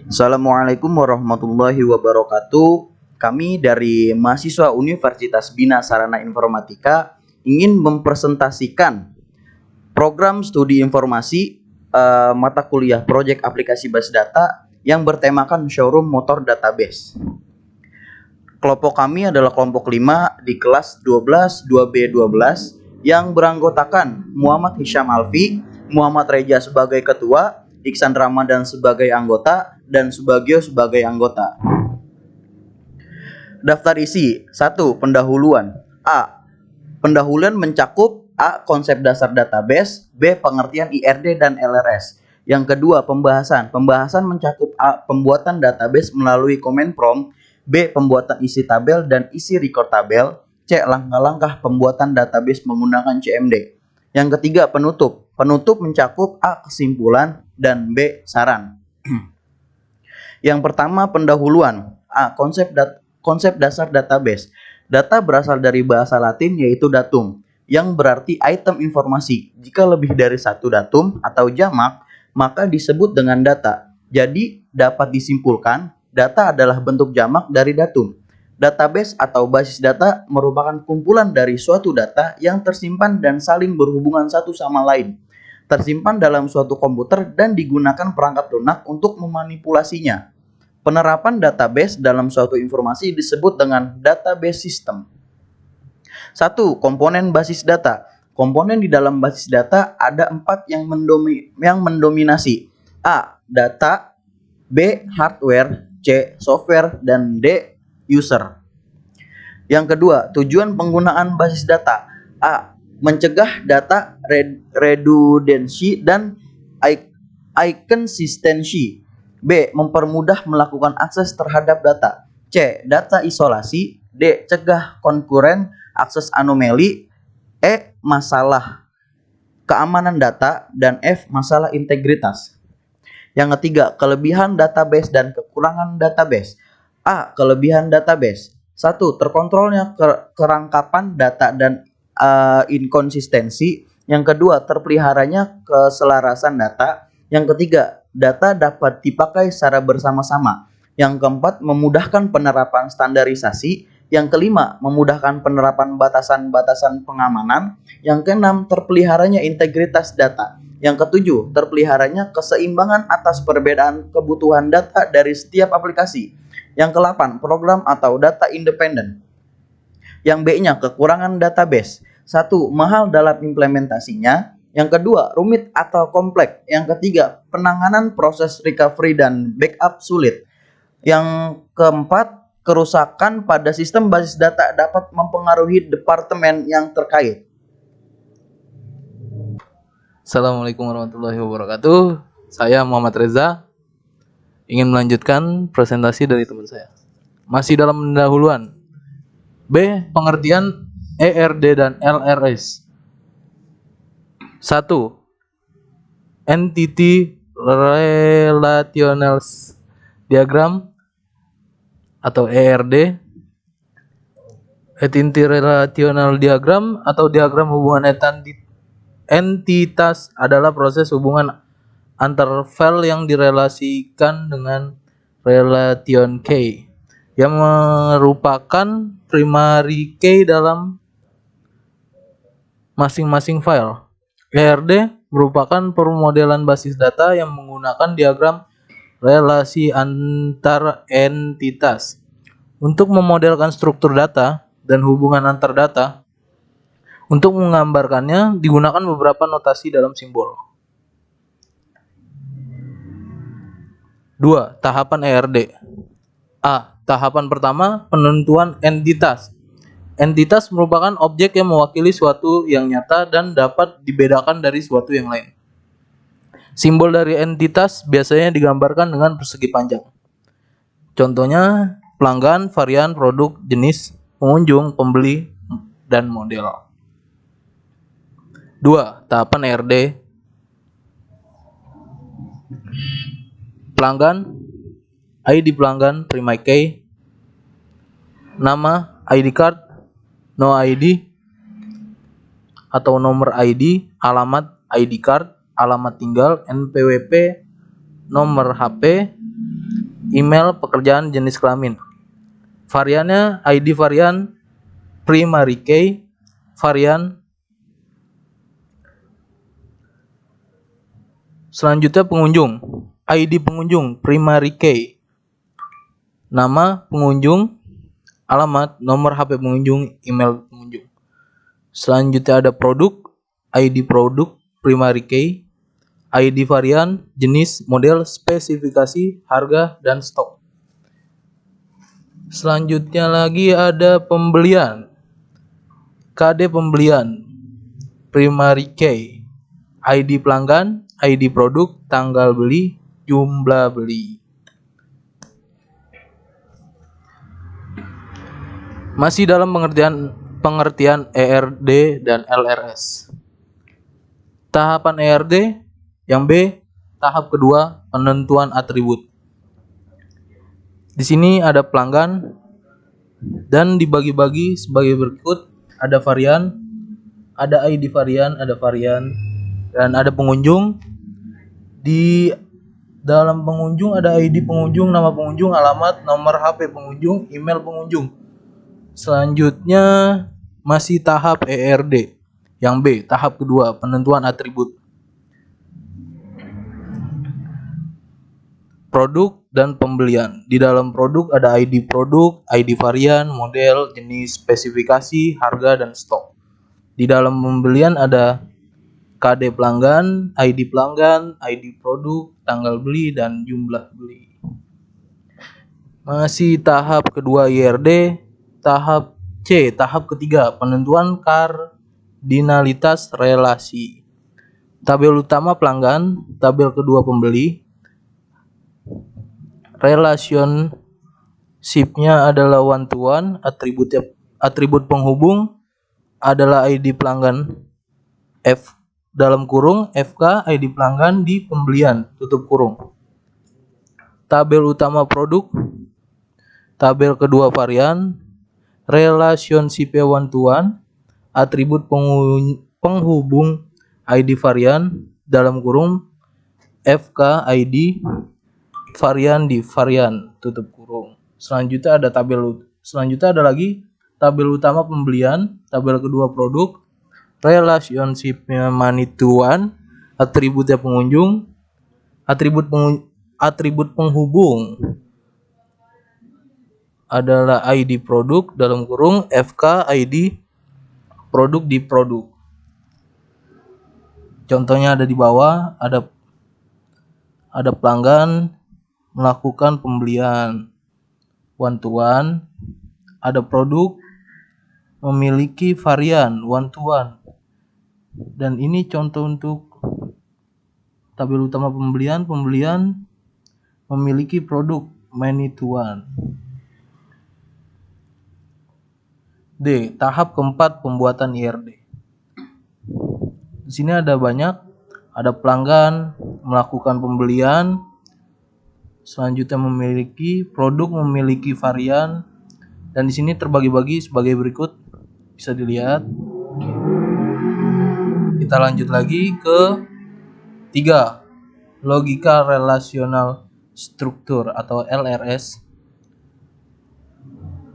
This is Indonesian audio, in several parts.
Assalamualaikum warahmatullahi wabarakatuh. Kami dari mahasiswa Universitas Bina Sarana Informatika ingin mempresentasikan program studi informasi mata kuliah proyek aplikasi basis data yang bertemakan showroom motor database. Kelompok kami adalah kelompok 5 di kelas 12 2B12 yang beranggotakan Muhammad Hisham Alfi, Muhammad Reja sebagai ketua, Iksan Ramadan sebagai anggota, dan Subagio sebagai anggota. Daftar isi 1. Pendahuluan. A. Pendahuluan mencakup A. Konsep dasar database, B. Pengertian IRD dan LRS. Yang kedua, pembahasan. Pembahasan mencakup A. Pembuatan database melalui command prompt, B. Pembuatan isi tabel dan isi record tabel, C. Langkah-langkah pembuatan database menggunakan CMD. Yang ketiga, penutup. Penutup mencakup A. Kesimpulan dan B. Saran. Yang pertama, pendahuluan. A. Konsep dasar database. Data berasal dari bahasa Latin yaitu datum, yang berarti item informasi. Jika lebih dari satu datum atau jamak, maka disebut dengan data. Jadi, dapat disimpulkan, data adalah bentuk jamak dari datum. Database atau basis data merupakan kumpulan dari suatu data yang tersimpan dan saling berhubungan satu sama lain. Tersimpan dalam suatu komputer dan digunakan perangkat lunak untuk memanipulasinya. Penerapan database dalam suatu informasi disebut dengan database system. 1. Komponen basis data. Komponen di dalam basis data ada 4 yang mendominasi. A. Data, B. Hardware, C. Software, dan D. User. Yang kedua, tujuan penggunaan basis data. A. Mencegah data redundancy dan inconsistency. B. Mempermudah melakukan akses terhadap data. C. Data isolasi. D. Cegah konkuren, akses anomali. E. Masalah keamanan data. Dan F. Masalah integritas. Yang ketiga, kelebihan database dan kekurangan database. A. Kelebihan database. 1. Terkontrolnya kerangkapan data dan inkonsistensi. Yang kedua, terpeliharanya keselarasan data. Yang ketiga, data dapat dipakai secara bersama-sama. Yang keempat, memudahkan penerapan standarisasi. Yang kelima, memudahkan penerapan batasan-batasan pengamanan. Yang keenam, terpeliharanya integritas data. Yang ketujuh, terpeliharanya keseimbangan atas perbedaan kebutuhan data dari setiap aplikasi. Yang kedelapan, program atau data independen. Yang B-nya, kekurangan database. 1. Mahal dalam implementasinya. Yang kedua, rumit atau kompleks. Yang ketiga, penanganan proses recovery dan backup sulit. Yang keempat, kerusakan pada sistem basis data dapat mempengaruhi departemen yang terkait. Assalamualaikum warahmatullahi wabarakatuh. Saya Muhammad Reza, ingin melanjutkan presentasi dari teman saya. Masih dalam pendahuluan. B. Pengertian ERD dan LRS. 1. Entity Relational Diagram atau ERD. Entity Relational Diagram atau diagram hubungan entitas adalah proses hubungan antar file yang direlasikan dengan relation key yang merupakan primary key dalam masing-masing file. ERD merupakan permodelan basis data yang menggunakan diagram relasi antar entitas. Untuk memodelkan struktur data dan hubungan antar data, untuk menggambarkannya digunakan beberapa notasi dalam simbol. 2. Tahapan ERD. A. Tahapan pertama, penentuan entitas. Entitas merupakan objek yang mewakili suatu yang nyata dan dapat dibedakan dari suatu yang lain. Simbol dari entitas biasanya digambarkan dengan persegi panjang. Contohnya, pelanggan, varian, produk, jenis, pengunjung, pembeli, dan model. 2. Tahapan ERD. Pelanggan, ID pelanggan, primary key, nama, ID card, no ID atau nomor ID, alamat, ID card, alamat tinggal, NPWP, nomor HP, email, pekerjaan, jenis kelamin. Variannya ID varian primary key, varian. Selanjutnya pengunjung, ID pengunjung primary key, nama pengunjung, alamat, nomor HP pengunjung, email pengunjung. Selanjutnya ada produk, ID produk primary key, ID varian, jenis, model, spesifikasi, harga, dan stok. Selanjutnya lagi ada pembelian, KD pembelian primary key, ID pelanggan, ID produk, tanggal beli, jumlah beli. Masih dalam pengertian ERD dan LRS. Tahapan ERD yang B, tahap kedua, penentuan atribut. Di sini ada pelanggan dan dibagi-bagi sebagai berikut. Ada varian, ada ID varian, dan ada pengunjung. Di dalam pengunjung ada ID pengunjung, nama pengunjung, alamat, nomor HP pengunjung, email pengunjung. Selanjutnya masih tahap ERD yang B, tahap kedua, penentuan atribut. Produk dan pembelian. Di dalam produk ada ID produk, ID varian, model, jenis, spesifikasi, harga, dan stok. Di dalam pembelian ada KD pelanggan, ID produk, tanggal beli, dan jumlah beli. Masih tahap kedua IRD, tahap C, tahap ketiga, penentuan kardinalitas relasi. Tabel utama pelanggan, tabel kedua pembeli. Relationship-nya adalah one to one, atribut penghubung adalah ID pelanggan F dalam kurung FK, ID pelanggan di pembelian tutup kurung. Tabel utama produk, tabel kedua varian, relationship one to one, atribut penghubung ID varian dalam kurung FK ID varian di varian tutup kurung. Selanjutnya ada lagi tabel utama pembelian, tabel kedua produk, relationship-nya money to one, atributnya pengunjung, atribut penghubung adalah ID produk dalam kurung FK ID produk di produk. Contohnya ada di bawah, ada pelanggan melakukan pembelian one to one, ada produk memiliki varian one to one. Dan ini contoh untuk tabel utama pembelian memiliki produk many to one. D, tahap keempat pembuatan IRD. Di sini ada banyak, ada pelanggan melakukan pembelian, selanjutnya memiliki produk memiliki varian, dan di sini terbagi-bagi sebagai berikut, bisa dilihat. Kita lanjut lagi ke 3, logika relasional struktur atau LRS.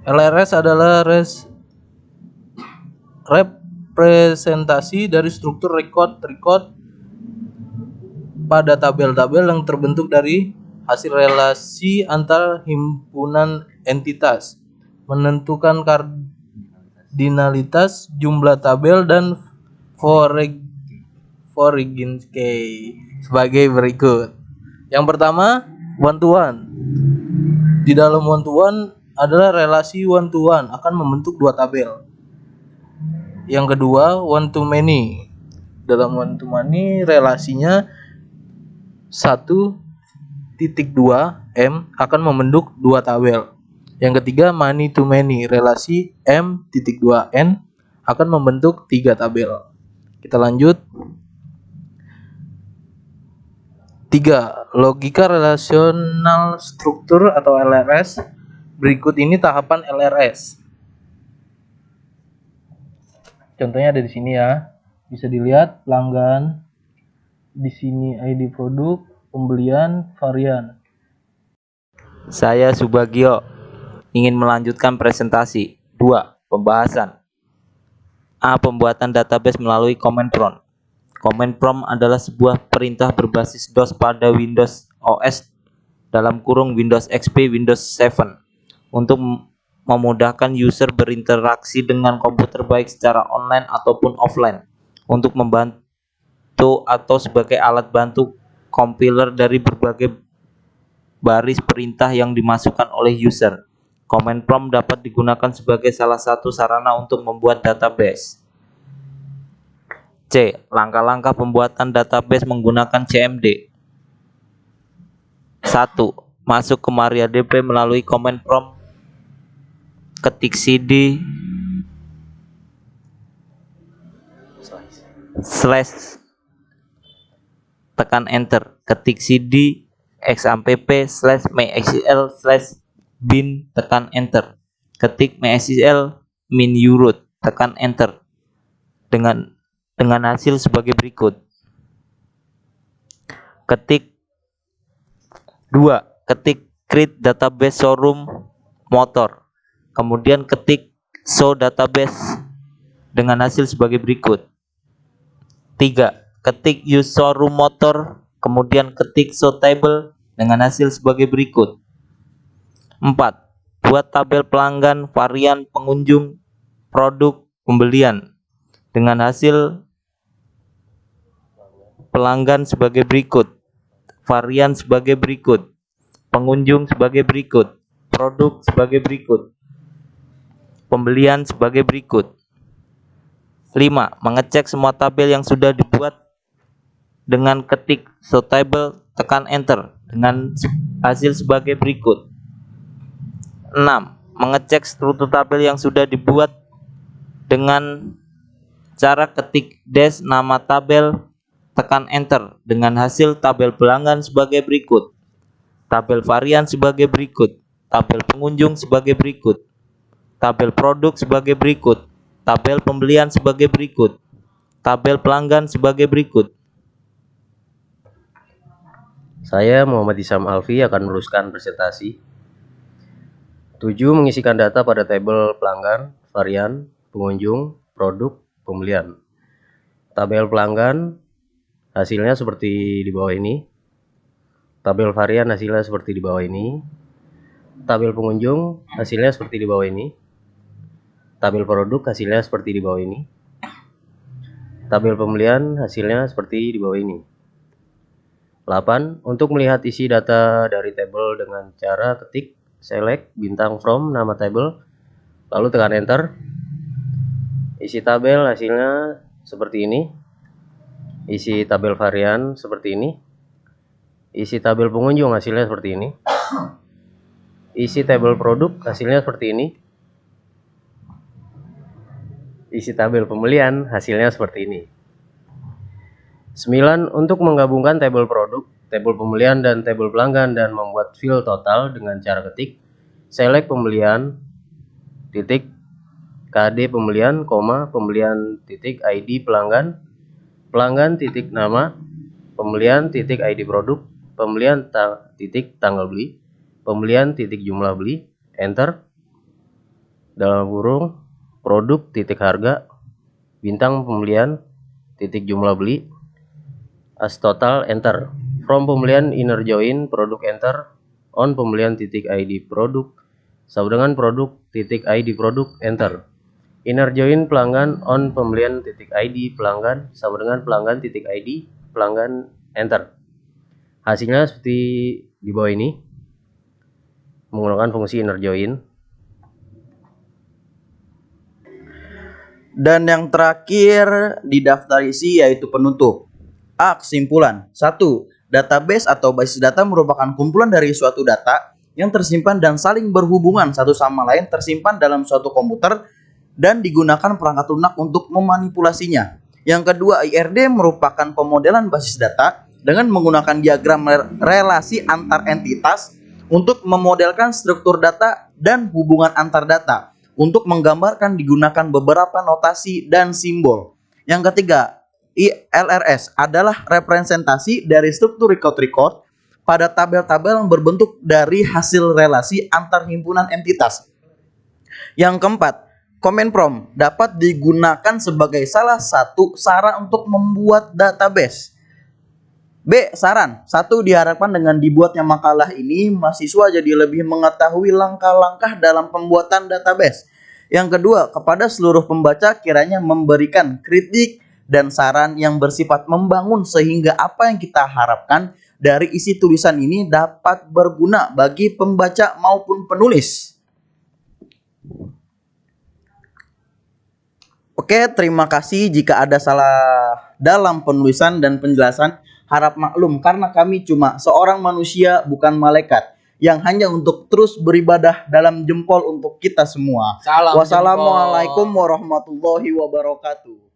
LRS adalah representasi dari struktur record pada tabel-tabel yang terbentuk dari hasil relasi antar himpunan entitas, menentukan kardinalitas, jumlah tabel, dan foreign key sebagai berikut. Yang pertama, one to one. Di dalam one to one adalah relasi one to one akan membentuk dua tabel. Yang kedua, one to many. Dalam one to many relasinya 1.2M akan membentuk dua tabel. Yang ketiga, many to many, relasi M.2N akan membentuk 3 tabel. Kita lanjut. 3. Logika relasional struktur atau LRS. Berikut ini tahapan LRS. Contohnya ada di sini ya. Bisa dilihat pelanggan, di sini ID produk, pembelian, varian. Saya Subagio ingin melanjutkan presentasi. 2. Pembahasan. A. Pembuatan database melalui command prompt. Command prompt adalah sebuah perintah berbasis DOS pada Windows OS (Windows XP, Windows 7) untuk memudahkan user berinteraksi dengan komputer baik secara online ataupun offline, untuk membantu atau sebagai alat bantu compiler dari berbagai baris perintah yang dimasukkan oleh user. Command prompt dapat digunakan sebagai salah satu sarana untuk membuat database. C. Langkah-langkah pembuatan database menggunakan CMD. 1. Masuk ke MariaDB melalui command prompt. Ketik cd slash tekan enter. Ketik cd xampp slash mysql slash bin tekan enter. Ketik mysql min uroot tekan enter. Dengan hasil sebagai berikut. Ketik 2. Ketik create database showroom motor. Kemudian ketik show database dengan hasil sebagai berikut. 3. Ketik use showroom motor, kemudian ketik show table dengan hasil sebagai berikut. 4. Buat tabel pelanggan, varian, pengunjung, produk, pembelian dengan hasil pelanggan sebagai berikut, varian sebagai berikut, pengunjung sebagai berikut, produk sebagai berikut, pembelian sebagai berikut. 5. Mengecek semua tabel yang sudah dibuat dengan ketik show table tekan enter dengan hasil sebagai berikut. 6. Mengecek struktur tabel yang sudah dibuat dengan cara ketik dash nama tabel tekan enter dengan hasil tabel pelanggan sebagai berikut, tabel varian sebagai berikut, tabel pengunjung sebagai berikut, tabel produk sebagai berikut, tabel pembelian sebagai berikut, tabel pelanggan sebagai berikut. Saya Muhammad Isam Alfi akan meneruskan presentasi. 7. Mengisikan data pada tabel pelanggan, varian, pengunjung, produk, pembelian. Tabel pelanggan hasilnya seperti di bawah ini. Tabel varian hasilnya seperti di bawah ini. Tabel pengunjung hasilnya seperti di bawah ini. Tabel produk hasilnya seperti di bawah ini. Tabel pembelian hasilnya seperti di bawah ini. 8. Untuk melihat isi data dari tabel dengan cara ketik select bintang from nama tabel, lalu tekan enter. Isi tabel hasilnya seperti ini. Isi tabel varian seperti ini. Isi tabel pengunjung hasilnya seperti ini. Isi tabel produk hasilnya seperti ini. Isi tabel pembelian hasilnya seperti ini. 9. Untuk menggabungkan tabel produk, tabel pembelian, dan tabel pelanggan dan membuat file total dengan cara ketik select pembelian titik kd pembelian, pembelian titik id pelanggan, pelanggan titik nama, pembelian titik id produk, pembelian titik tanggal beli, pembelian titik jumlah beli, enter. Dalam kurung produk titik harga, bintang pembelian titik jumlah beli, as total, enter. From pembelian inner join produk, enter. On pembelian titik id produk sama dengan produk titik id produk, enter. Inner join pelanggan on pembelian titik id pelanggan sama dengan pelanggan titik id pelanggan, enter. Hasilnya seperti di bawah ini menggunakan fungsi inner join. Dan yang terakhir di daftar isi yaitu penutup. A. Kesimpulan. 1. Database atau basis data merupakan kumpulan dari suatu data yang tersimpan dan saling berhubungan satu sama lain, tersimpan dalam suatu komputer dan digunakan perangkat lunak untuk memanipulasinya. Yang kedua, IRD merupakan pemodelan basis data dengan menggunakan diagram relasi antar entitas untuk memodelkan struktur data dan hubungan antar data. Untuk menggambarkan digunakan beberapa notasi dan simbol. Yang ketiga, LRS adalah representasi dari struktur record pada tabel-tabel yang berbentuk dari hasil relasi antar himpunan entitas. Yang keempat, comment prompt dapat digunakan sebagai salah satu cara untuk membuat database. B. Saran. 1. Diharapkan dengan dibuatnya makalah ini, mahasiswa jadi lebih mengetahui langkah-langkah dalam pembuatan database. Yang kedua, kepada seluruh pembaca kiranya memberikan kritik dan saran yang bersifat membangun sehingga apa yang kita harapkan dari isi tulisan ini dapat berguna bagi pembaca maupun penulis. Oke, terima kasih jika ada salah dalam penulisan dan penjelasan. Harap maklum karena kami cuma seorang manusia bukan malaikat yang hanya untuk terus beribadah dalam jempol untuk kita semua. Salam Wassalamualaikum warahmatullahi wabarakatuh.